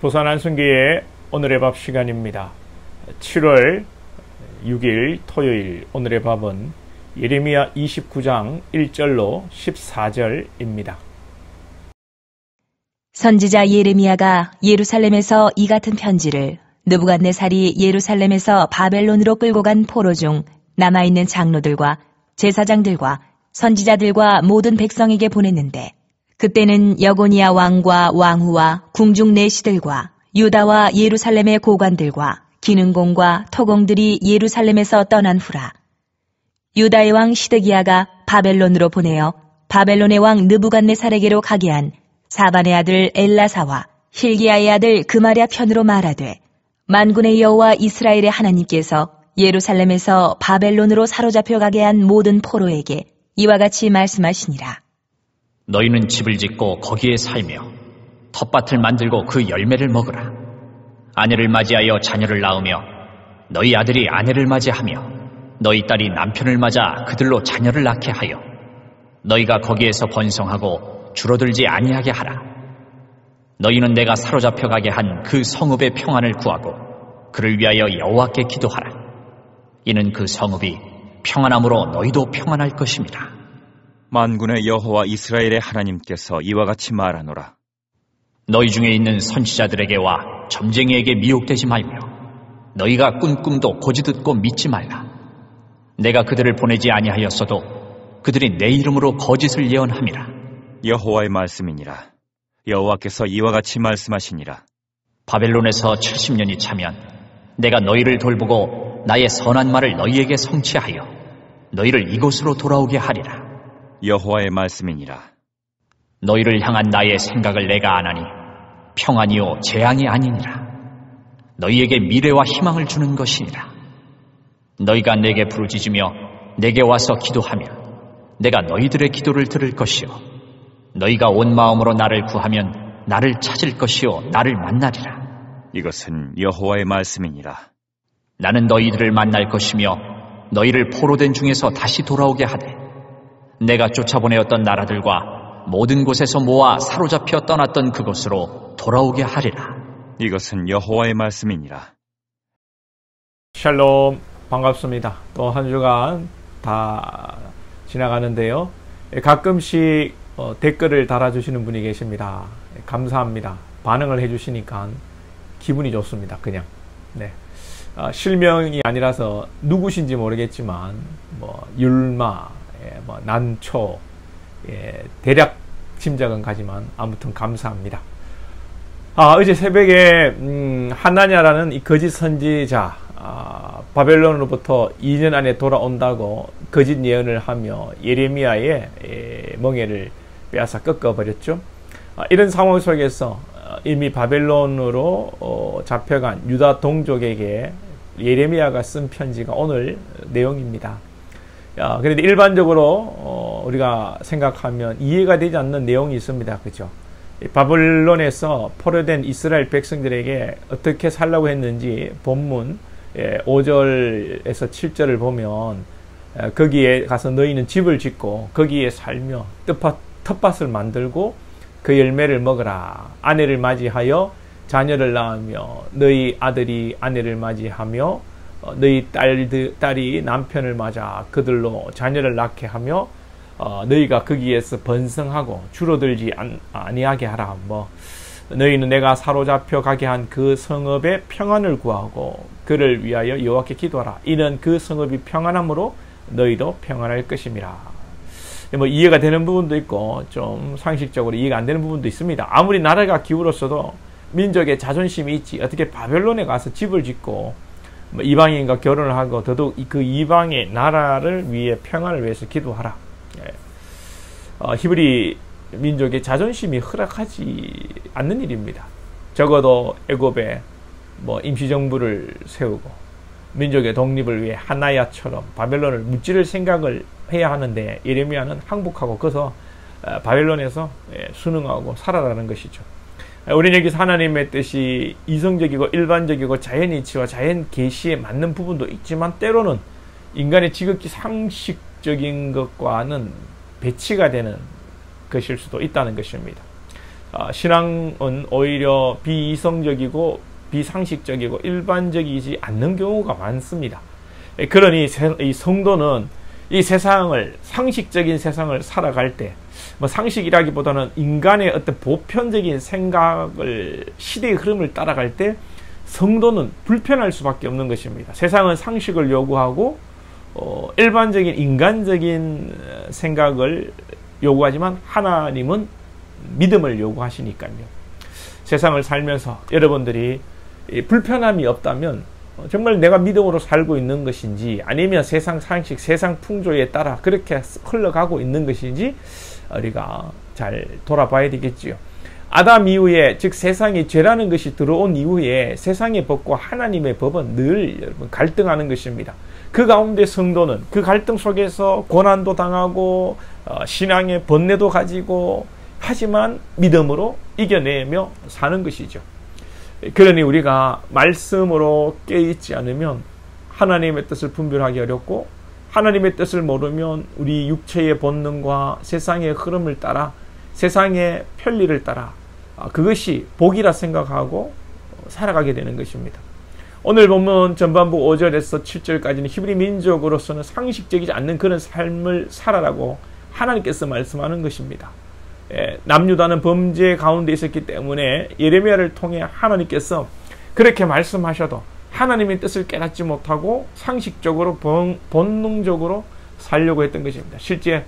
부산 안순교의 오늘의 밥 시간입니다. 7월 6일 토요일 오늘의 밥은 예레미야 29장 1절로 14절입니다. 선지자 예레미야가 예루살렘에서 이 같은 편지를 느부갓네살이 예루살렘에서 바벨론으로 끌고 간 포로 중 남아있는 장로들과 제사장들과 선지자들과 모든 백성에게 보냈는데, 그때는 여고니야 왕과 왕후와 궁중 내시들과 유다와 예루살렘의 고관들과 기능공과 토공들이 예루살렘에서 떠난 후라. 유다의 왕 시드기야가 바벨론으로 보내어 바벨론의 왕 느부갓네살에게로 가게 한 사반의 아들 엘라사와 힐기야의 아들 그마랴 편으로 말하되, 만군의 여호와 이스라엘의 하나님께서 예루살렘에서 바벨론으로 사로잡혀 가게 한 모든 포로에게 이와 같이 말씀하시니라. 너희는 집을 짓고 거기에 살며 텃밭을 만들고 그 열매를 먹으라. 아내를 맞이하여 자녀를 낳으며 너희 아들이 아내를 맞이하며 너희 딸이 남편을 맞아 그들로 자녀를 낳게 하여 너희가 거기에서 번성하고 줄어들지 아니하게 하라. 너희는 내가 사로잡혀 가게 한 그 성읍의 평안을 구하고 그를 위하여 여호와께 기도하라. 이는 그 성읍이 평안함으로 너희도 평안할 것입니다. 만군의 여호와 이스라엘의 하나님께서 이와 같이 말하노라. 너희 중에 있는 선지자들에게와 점쟁이에게 미혹되지 말며 너희가 꾼 꿈도 고지 듣고 믿지 말라. 내가 그들을 보내지 아니하였어도 그들이 내 이름으로 거짓을 예언함이라. 여호와의 말씀이니라. 여호와께서 이와 같이 말씀하시니라. 바벨론에서 70년이 차면 내가 너희를 돌보고 나의 선한 말을 너희에게 성취하여 너희를 이곳으로 돌아오게 하리라. 여호와의 말씀이니라. 너희를 향한 나의 생각을 내가 아나니 평안이요 재앙이 아니니라. 너희에게 미래와 희망을 주는 것이니라. 너희가 내게 부르짖으며 내게 와서 기도하면 내가 너희들의 기도를 들을 것이요 너희가 온 마음으로 나를 구하면 나를 찾을 것이요 나를 만나리라. 이것은 여호와의 말씀이니라. 나는 너희들을 만날 것이며 너희를 포로된 중에서 다시 돌아오게 하되 내가 쫓아보내었던 나라들과 모든 곳에서 모아 사로잡혀 떠났던 그곳으로 돌아오게 하리라. 이것은 여호와의 말씀이니라. 샬롬, 반갑습니다. 또 한 주간 다 지나가는데요. 가끔씩 댓글을 달아주시는 분이 계십니다. 감사합니다. 반응을 해주시니까 기분이 좋습니다. 그냥. 네. 실명이 아니라서 누구신지 모르겠지만 율마, 난초, 대략 짐작은 가지만 아무튼 감사합니다. 어제 새벽에 하나냐라는 이 거짓 선지자, 바벨론으로부터 2년 안에 돌아온다고 거짓 예언을 하며 예레미야의 멍에를 빼앗아 꺾어버렸죠. 이런 상황 속에서 이미 바벨론으로 잡혀간 유다 동족에게 예레미야가 쓴 편지가 오늘 내용입니다. 그런데 일반적으로 우리가 생각하면 이해가 되지 않는 내용이 있습니다. 그죠? 바벨론에서 포로된 이스라엘 백성들에게 어떻게 살라고 했는지 본문 5절에서 7절을 보면, 거기에 가서 너희는 집을 짓고 거기에 살며 텃밭을 만들고 그 열매를 먹으라. 아내를 맞이하여 자녀를 낳으며 너희 아들이 아내를 맞이하며 너희 딸이 남편을 맞아 그들로 자녀를 낳게 하며 너희가 거기에서 번성하고 줄어들지 아니하게 하라. 너희는 내가 사로잡혀 가게 한 그 성읍의 평안을 구하고 그를 위하여 여호와께 기도하라. 이는 그 성읍이 평안함으로 너희도 평안할 것임이라. 이해가 되는 부분도 있고 좀 상식적으로 이해가 안 되는 부분도 있습니다. 아무리 나라가 기울었어도 민족의 자존심이 있지 어떻게 바벨론에 가서 집을 짓고 이방인과 결혼을 하고 더더욱 그 이방의 나라를 위해 평안을 위해서 기도하라. 히브리 민족의 자존심이 허락하지 않는 일입니다. 적어도 애굽에 임시정부를 세우고 민족의 독립을 위해 하나야처럼 바벨론을 무찌를 생각을 해야 하는데 예레미야는 항복하고 거기서 바벨론에서 순응하고 살아라는 것이죠. 우리는 여기서 하나님의 뜻이 이성적이고 일반적이고 자연이치와 자연 계시에 맞는 부분도 있지만 때로는 인간의 지극히 상식적인 것과는 배치가 되는 것일 수도 있다는 것입니다. 신앙은 오히려 비이성적이고 비상식적이고 일반적이지 않는 경우가 많습니다. 그러니 이 성도는 이 세상을, 상식적인 세상을 살아갈 때, 뭐 상식이라기보다는 인간의 어떤 보편적인 생각을, 시대의 흐름을 따라갈 때 성도는 불편할 수밖에 없는 것입니다. 세상은 상식을 요구하고 일반적인 인간적인 생각을 요구하지만 하나님은 믿음을 요구하시니까요. 세상을 살면서 여러분들이 불편함이 없다면 정말 내가 믿음으로 살고 있는 것인지, 아니면 세상 상식, 세상 풍조에 따라 그렇게 흘러가고 있는 것인지 우리가 잘 돌아봐야 되겠지요. 아담 이후에, 즉 세상에 죄라는 것이 들어온 이후에 세상의 법과 하나님의 법은 늘 여러분 갈등하는 것입니다. 그 가운데 성도는 그 갈등 속에서 고난도 당하고 신앙의 번뇌도 가지고, 하지만 믿음으로 이겨내며 사는 것이죠. 그러니 우리가 말씀으로 깨어있지 않으면 하나님의 뜻을 분별하기 어렵고, 하나님의 뜻을 모르면 우리 육체의 본능과 세상의 흐름을 따라, 세상의 편리를 따라 그것이 복이라 생각하고 살아가게 되는 것입니다. 오늘 본문 전반부 5절에서 7절까지는 히브리 민족으로서는 상식적이지 않는 그런 삶을 살아라고 하나님께서 말씀하는 것입니다. 남유다는 범죄 가운데 있었기 때문에 예레미야를 통해 하나님께서 그렇게 말씀하셔도 하나님의 뜻을 깨닫지 못하고 상식적으로 본능적으로 살려고 했던 것입니다. 실제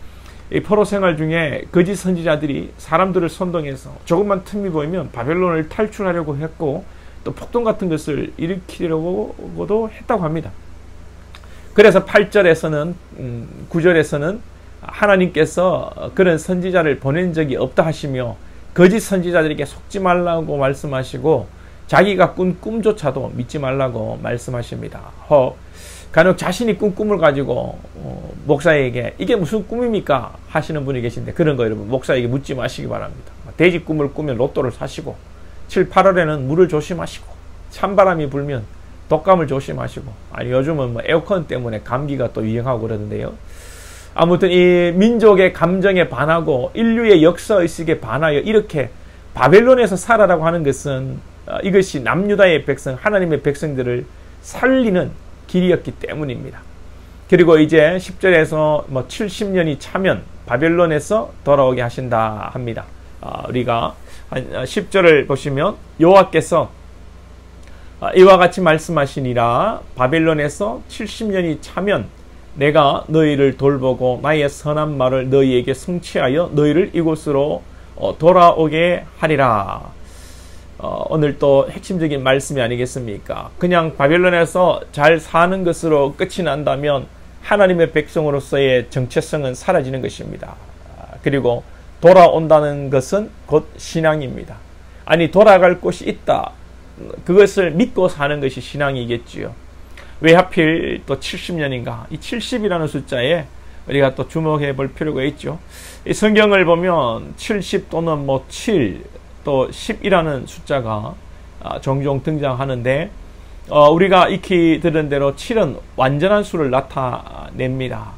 이 포로 생활 중에 거짓 선지자들이 사람들을 선동해서 조금만 틈이 보이면 바벨론을 탈출하려고 했고, 또 폭동 같은 것을 일으키려고도 했다고 합니다. 그래서 8절에서는 9절에서는 하나님께서 그런 선지자를 보낸 적이 없다 하시며, 거짓 선지자들에게 속지 말라고 말씀하시고, 자기가 꾼 꿈조차도 믿지 말라고 말씀하십니다. 간혹 자신이 꾼 꿈을 가지고 목사에게 이게 무슨 꿈입니까? 하시는 분이 계신데, 그런 거 여러분 목사에게 묻지 마시기 바랍니다. 돼지 꿈을 꾸면 로또를 사시고, 7, 8월에는 물을 조심하시고, 찬바람이 불면 독감을 조심하시고, 아니 요즘은 뭐 에어컨 때문에 감기가 또 유행하고 그러는데요. 아무튼 이 민족의 감정에 반하고 인류의 역사의식에 반하여 이렇게 바벨론에서 살아라고 하는 것은 이것이 남유다의 백성, 하나님의 백성들을 살리는 길이었기 때문입니다. 그리고 이제 10절에서 뭐 70년이 차면 바벨론에서 돌아오게 하신다 합니다. 우리가 10절을 보시면 여호와께서 이와 같이 말씀하시니라. 바벨론에서 70년이 차면 내가 너희를 돌보고 나의 선한 말을 너희에게 성취하여 너희를 이곳으로 돌아오게 하리라. 오늘 또 핵심적인 말씀이 아니겠습니까? 그냥 바벨론에서 잘 사는 것으로 끝이 난다면 하나님의 백성으로서의 정체성은 사라지는 것입니다. 그리고 돌아온다는 것은 곧 신앙입니다. 아니, 돌아갈 곳이 있다. 그것을 믿고 사는 것이 신앙이겠지요. 왜 하필 또 70년인가? 이 70이라는 숫자에 우리가 또 주목해 볼 필요가 있죠. 이 성경을 보면 70 또는 뭐 7, 또 10이라는 숫자가 종종 등장하는데, 우리가 익히 들은 대로 7은 완전한 수를 나타냅니다.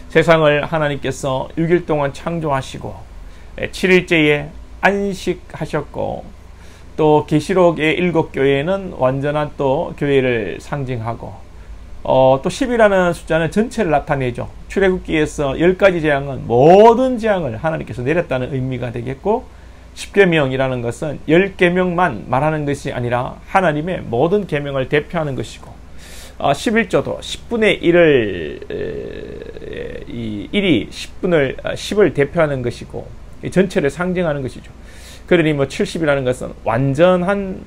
세상을 하나님께서 6일 동안 창조하시고 7일째에 안식하셨고, 또 계시록의 7교회는 완전한 또 교회를 상징하고, 또 10이라는 숫자는 전체를 나타내죠. 출애굽기에서 10가지 재앙은 모든 재앙을 하나님께서 내렸다는 의미가 되겠고, 10계명이라는 것은 10계명만 말하는 것이 아니라 하나님의 모든 계명을 대표하는 것이고, 11조도 10분의 1을 이 1이 10을 대표하는 것이고 전체를 상징하는 것이죠. 그러니 뭐 70이라는 것은 완전한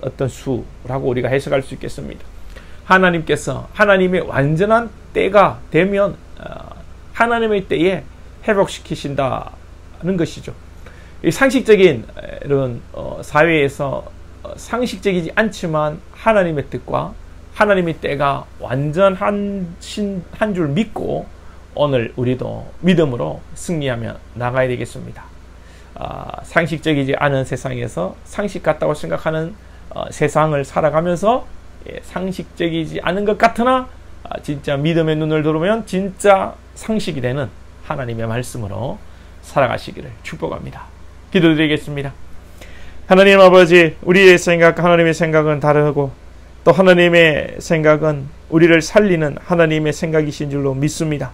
어떤 수라고 우리가 해석할 수 있겠습니다. 하나님께서 하나님의 완전한 때가 되면 하나님의 때에 회복시키신다는 것이죠. 이 상식적인 이런 사회에서 상식적이지 않지만 하나님의 뜻과 하나님의 때가 완전한 줄 믿고 오늘 우리도 믿음으로 승리하며 나가야 되겠습니다. 상식적이지 않은 세상에서 상식 같다고 생각하는 세상을 살아가면서 상식적이지 않은 것 같으나 진짜 믿음의 눈을 들으면 진짜 상식이 되는 하나님의 말씀으로 살아가시기를 축복합니다. 기도드리겠습니다. 하나님 아버지, 우리의 생각, 하나님의 생각은 다르고 또 하나님의 생각은 우리를 살리는 하나님의 생각이신 줄로 믿습니다.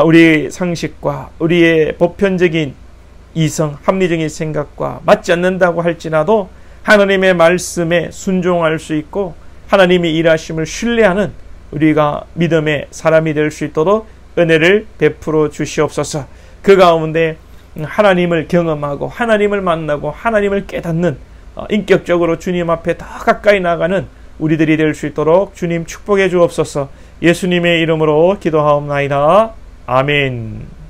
우리의 상식과 우리의 보편적인 이성, 합리적인 생각과 맞지 않는다고 할지라도 하나님의 말씀에 순종할 수 있고 하나님의 일하심을 신뢰하는 우리가 믿음의 사람이 될 수 있도록 은혜를 베풀어 주시옵소서. 그 가운데 하나님을 경험하고 하나님을 만나고 하나님을 깨닫는 인격적으로 주님 앞에 더 가까이 나가는 우리들이 될 수 있도록 주님 축복해 주옵소서. 예수님의 이름으로 기도하옵나이다. 아멘.